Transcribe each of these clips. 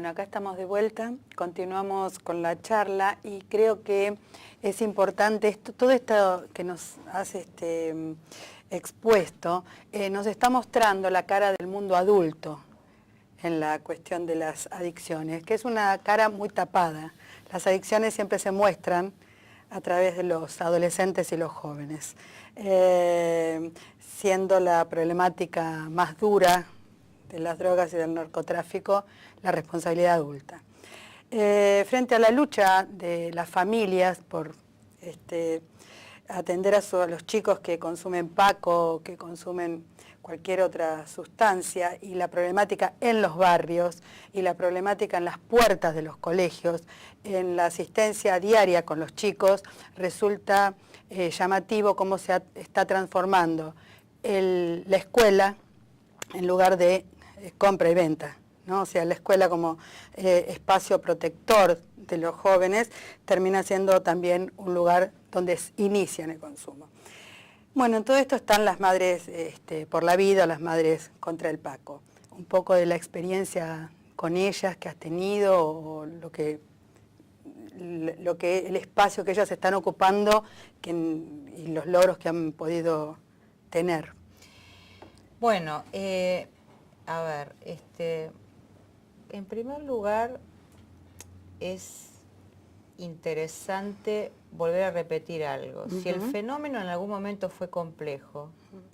Bueno, acá estamos de vuelta, continuamos con la charla y creo que es importante todo esto que nos hace expuesto, nos está mostrando la cara del mundo adulto en la cuestión de las adicciones, que es una cara muy tapada. Las adicciones siempre se muestran a través de los adolescentes y los jóvenes, siendo la problemática más dura de las drogas y del narcotráfico la responsabilidad adulta. Frente a la lucha de las familias por atender a los chicos que consumen Paco, que consumen cualquier otra sustancia, y la problemática en los barrios, y la problemática en las puertas de los colegios, en la asistencia diaria con los chicos, resulta llamativo cómo se está transformando la escuela en lugar de compra y venta, ¿no? O sea, la escuela como espacio protector de los jóvenes termina siendo también un lugar donde inician el consumo. Bueno, en todo esto están las madres por la vida, las madres contra el Paco. Un poco de la experiencia con ellas que has tenido, o el espacio que ellas están ocupando y los logros que han podido tener. Bueno, a ver, en primer lugar es interesante volver a repetir algo. Si el fenómeno en algún momento fue complejo,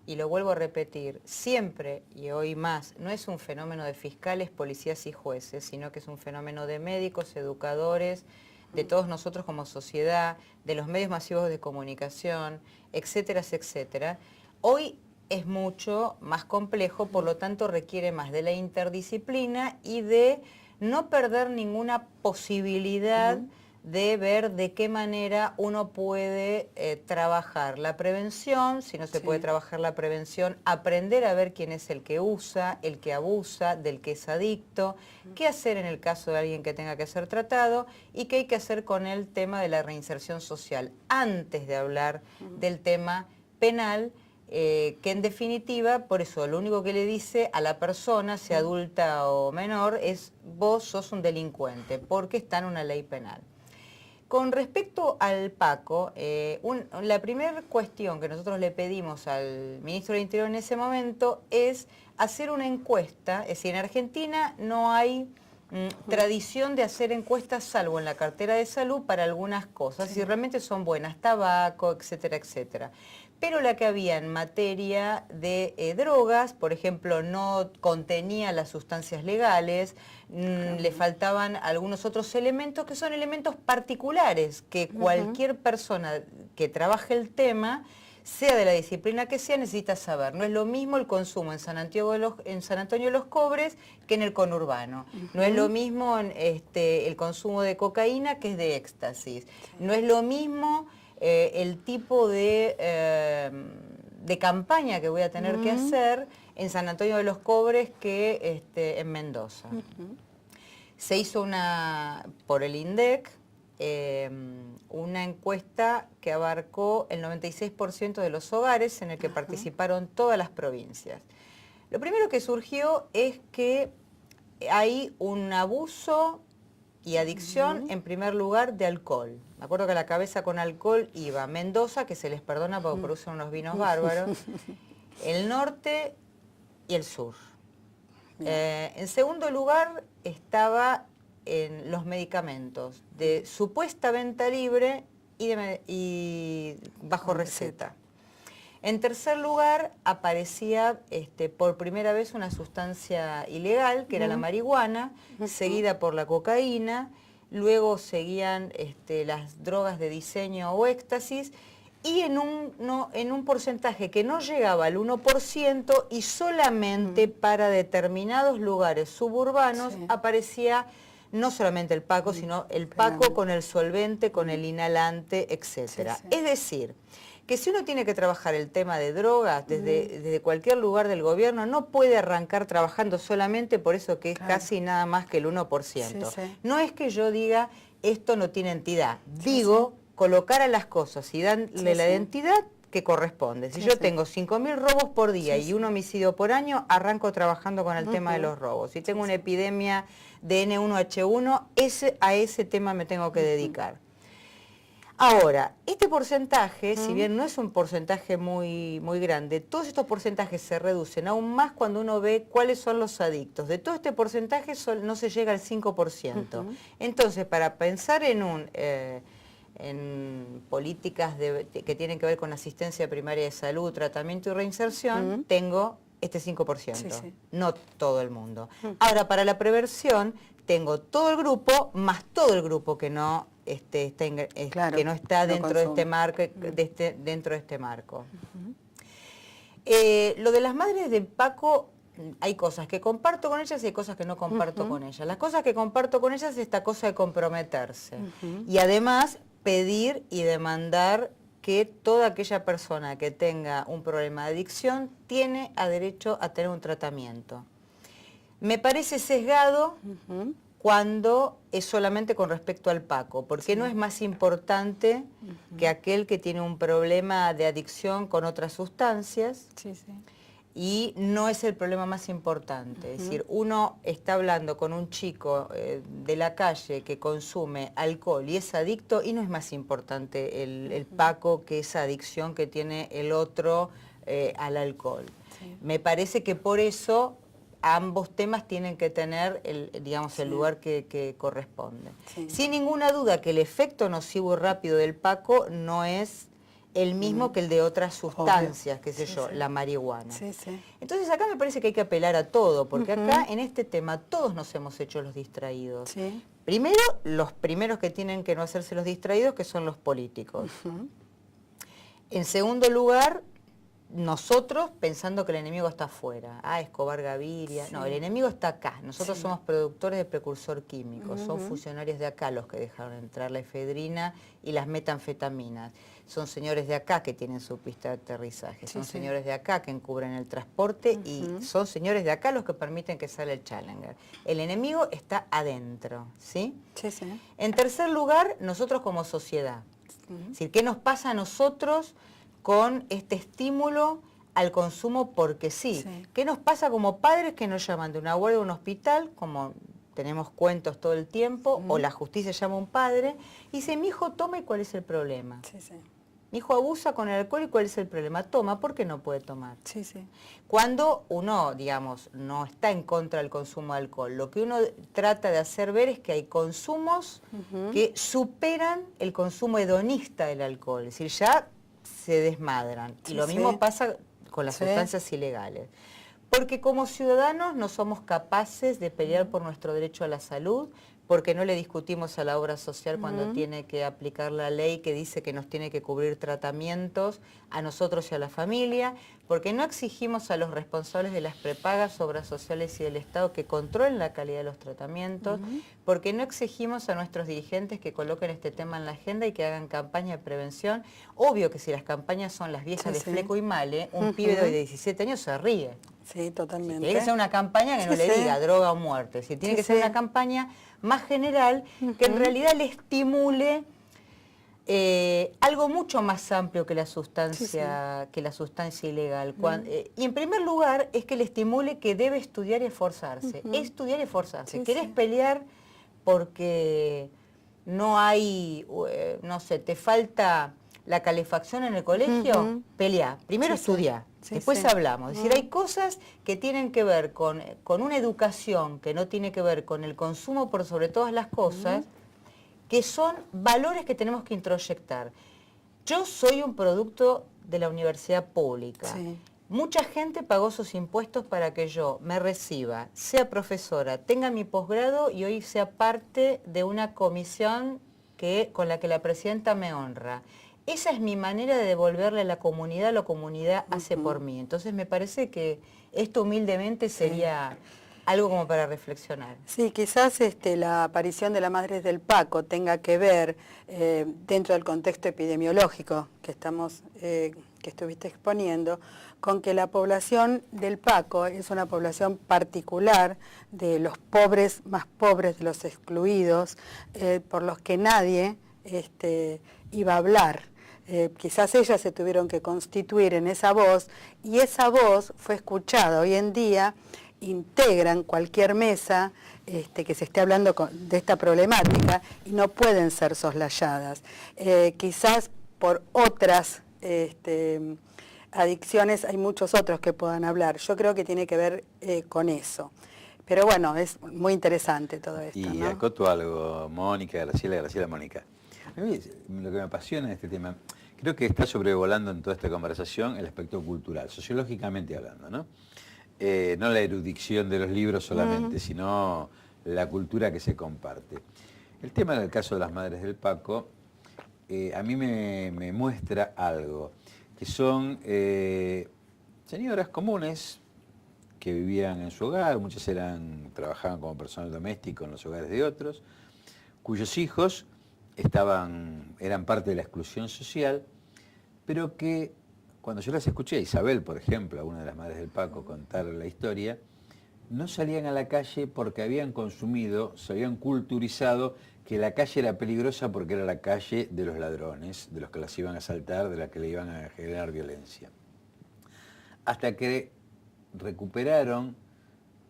y lo vuelvo a repetir, siempre y hoy más, no es un fenómeno de fiscales, policías y jueces, sino que es un fenómeno de médicos, educadores, de todos nosotros como sociedad, de los medios masivos de comunicación, etcétera, etcétera. Hoy es mucho más complejo, por lo tanto requiere más de la interdisciplina y de no perder ninguna posibilidad de ver de qué manera uno puede trabajar la prevención, si no se puede trabajar la prevención, aprender a ver quién es el que usa, el que abusa, del que es adicto, qué hacer en el caso de alguien que tenga que ser tratado y qué hay que hacer con el tema de la reinserción social, antes de hablar del tema penal, que en definitiva, por eso lo único que le dice a la persona, sea adulta o menor, es vos sos un delincuente, porque está en una ley penal. Con respecto al Paco, la primera cuestión que nosotros le pedimos al ministro del Interior en ese momento es hacer una encuesta. Es decir, en Argentina no hay tradición de hacer encuestas, salvo en la cartera de salud, para algunas cosas, y realmente son buenas, tabaco, etcétera, etcétera. Pero la que había en materia de drogas, por ejemplo, no contenía las sustancias legales, le faltaban algunos otros elementos que son elementos particulares, que cualquier persona que trabaje el tema, sea de la disciplina que sea, necesita saber. No es lo mismo el consumo en San Antonio de los Cobres que en el conurbano. No es lo mismo el consumo de cocaína que es de éxtasis. No es lo mismo el tipo de campaña que voy a tener que hacer en San Antonio de los Cobres que en Mendoza. Se hizo por el INDEC una encuesta que abarcó el 96% de los hogares, en el que participaron todas las provincias. Lo primero que surgió es que hay un abuso y adicción, en primer lugar, de alcohol. Me acuerdo que a la cabeza con alcohol iba Mendoza, que se les perdona porque producen unos vinos bárbaros, el norte y el sur. En segundo lugar estaba en los medicamentos de supuesta venta libre y bajo receta. En tercer lugar aparecía por primera vez una sustancia ilegal, que era la marihuana, seguida por la cocaína, luego seguían las drogas de diseño o éxtasis, y en un porcentaje que no llegaba al 1%, y solamente para determinados lugares suburbanos aparecía no solamente el Paco, sino el Paco con el solvente, con el inhalante, etc. Es decir, que si uno tiene que trabajar el tema de drogas desde cualquier lugar del gobierno, no puede arrancar trabajando solamente por eso que es casi nada más que el 1%. No es que yo diga, esto no tiene entidad. Digo, colocar a las cosas y darle la identidad que corresponde. Si yo tengo 5.000 robos por día y un homicidio por año, arranco trabajando con el tema de los robos. Si tengo una epidemia de N1H1, a ese tema me tengo que dedicar. Ahora, este porcentaje, si bien no es un porcentaje muy grande, todos estos porcentajes se reducen aún más cuando uno ve cuáles son los adictos. De todo este porcentaje no se llega al 5%. Entonces, para pensar en políticas que tienen que ver con asistencia primaria de salud, tratamiento y reinserción, tengo este 5%, no todo el mundo. Ahora, para la prevención, tengo todo el grupo más todo el grupo que no que no está dentro de este marco. Lo de las madres de Paco, hay cosas que comparto con ellas y hay cosas que no comparto con ellas. Las cosas que comparto con ellas es esta cosa de comprometerse. Y además pedir y demandar que toda aquella persona que tenga un problema de adicción tiene derecho a tener un tratamiento. Me parece sesgado cuando es solamente con respecto al Paco, porque no es más importante que aquel que tiene un problema de adicción con otras sustancias, y no es el problema más importante. Es decir, uno está hablando con un chico de la calle que consume alcohol y es adicto, y no es más importante el Paco que esa adicción que tiene el otro al alcohol. Me parece que por eso ambos temas tienen que tener el lugar que corresponde. Sin ninguna duda que el efecto nocivo y rápido del Paco no es el mismo que el de otras sustancias, qué sé yo, la marihuana. Entonces acá me parece que hay que apelar a todo, porque acá en este tema todos nos hemos hecho los distraídos. Primero, los primeros que tienen que no hacerse los distraídos, que son los políticos. En segundo lugar, nosotros pensando que el enemigo está afuera. Escobar Gaviria. No, el enemigo está acá. Nosotros somos productores de precursor químico. Son funcionarios de acá los que dejaron entrar la efedrina y las metanfetaminas. Son señores de acá que tienen su pista de aterrizaje. Son señores de acá que encubren el transporte y son señores de acá los que permiten que salga el Challenger. El enemigo está adentro, ¿sí? En tercer lugar, nosotros como sociedad. Es decir, ¿qué nos pasa a nosotros con este estímulo al consumo porque sí? ¿Qué nos pasa como padres que nos llaman de una guardia a un hospital, como tenemos cuentos todo el tiempo, o la justicia llama a un padre, y dice, mi hijo toma y cuál es el problema? Mi hijo abusa con el alcohol y cuál es el problema? Toma, ¿por qué no puede tomar? Cuando uno, digamos, no está en contra del consumo de alcohol, lo que uno trata de hacer ver es que hay consumos que superan el consumo hedonista del alcohol, es decir, ya se desmadran. Y lo mismo pasa con las sustancias ilegales. Porque como ciudadanos no somos capaces de pelear por nuestro derecho a la salud, porque no le discutimos a la obra social cuando tiene que aplicar la ley que dice que nos tiene que cubrir tratamientos a nosotros y a la familia, porque no exigimos a los responsables de las prepagas, obras sociales y del Estado que controlen la calidad de los tratamientos, porque no exigimos a nuestros dirigentes que coloquen este tema en la agenda y que hagan campaña de prevención. Obvio que si las campañas son las viejas de Fleco y Male, un pibe de 17 años se ríe. Totalmente. Tiene que ser una campaña que no le diga droga o muerte, tiene que ser una campaña más general que en realidad le estimule algo mucho más amplio que la sustancia, ilegal. Y en primer lugar es que le estimule que debe estudiar y esforzarse. Estudiar y esforzarse. ¿Querés pelear porque no hay, no sé, te falta la calefacción en el colegio? Peleá. Primero estudiá. Después hablamos. Es decir, hay cosas que tienen que ver con una educación que no tiene que ver con el consumo por sobre todas las cosas, que son valores que tenemos que introyectar. Yo soy un producto de la universidad pública. Mucha gente pagó sus impuestos para que yo me reciba, sea profesora, tenga mi posgrado y hoy sea parte de una comisión con la que la presidenta me honra. Esa es mi manera de devolverle a la comunidad lo que la comunidad hace por mí. Entonces me parece que esto humildemente sería algo como para reflexionar. Sí, quizás la aparición de las madres del Paco tenga que ver, dentro del contexto epidemiológico que estuviste exponiendo, con que la población del Paco es una población particular de los pobres, más pobres, de los excluidos, por los que nadie iba a hablar. quizás ellas se tuvieron que constituir en esa voz y esa voz fue escuchada. Hoy en día integran cualquier mesa que se esté hablando de esta problemática y no pueden ser soslayadas. Quizás por otras adicciones hay muchos otros que puedan hablar. Yo creo que tiene que ver con eso. Pero bueno, es muy interesante todo esto. Y ¿no? acoto algo, Mónica, Graciela, Mónica. A mí lo que me apasiona de este tema, creo que está sobrevolando en toda esta conversación el aspecto cultural, sociológicamente hablando, ¿no? No la erudición de los libros solamente, sino la cultura que se comparte. El tema del caso de las madres del Paco, a mí me muestra algo, que son señoras comunes que vivían en su hogar, muchas trabajaban como personal doméstico en los hogares de otros, cuyos hijos eran parte de la exclusión social, pero que cuando yo las escuché, a Isabel, por ejemplo, a una de las madres del Paco, contar la historia, no salían a la calle porque habían consumido, se habían culturizado que la calle era peligrosa porque era la calle de los ladrones, de los que las iban a asaltar, de las que le iban a generar violencia. Hasta que recuperaron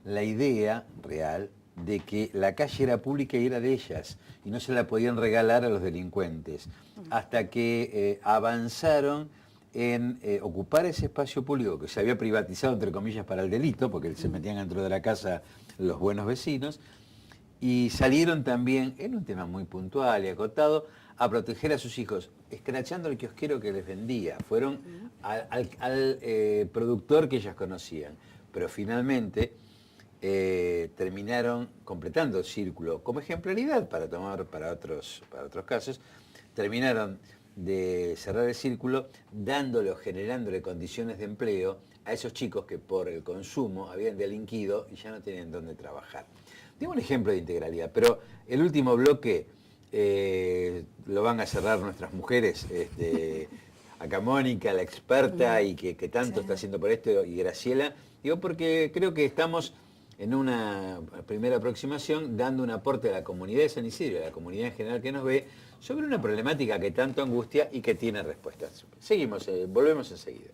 la idea real de que la calle era pública y era de ellas, y no se la podían regalar a los delincuentes, hasta que avanzaron en ocupar ese espacio público que se había privatizado, entre comillas, para el delito, porque se metían dentro de la casa los buenos vecinos, y salieron también, en un tema muy puntual y acotado, a proteger a sus hijos, escrachando el kiosquero que les vendía. Fueron al productor que ellas conocían, pero finalmente terminaron completando el círculo como ejemplaridad para tomar para otros casos, terminaron de cerrar el círculo dándole o generándole condiciones de empleo a esos chicos que por el consumo habían delinquido y ya no tenían dónde trabajar. Tengo un ejemplo de integralidad, pero el último bloque lo van a cerrar nuestras mujeres, acá Mónica, la experta y que tanto está haciendo por esto, y Graciela, digo porque creo que estamos en una primera aproximación dando un aporte a la comunidad de San Isidro, a la comunidad en general que nos ve, sobre una problemática que tanto angustia y que tiene respuestas. Seguimos, volvemos enseguida.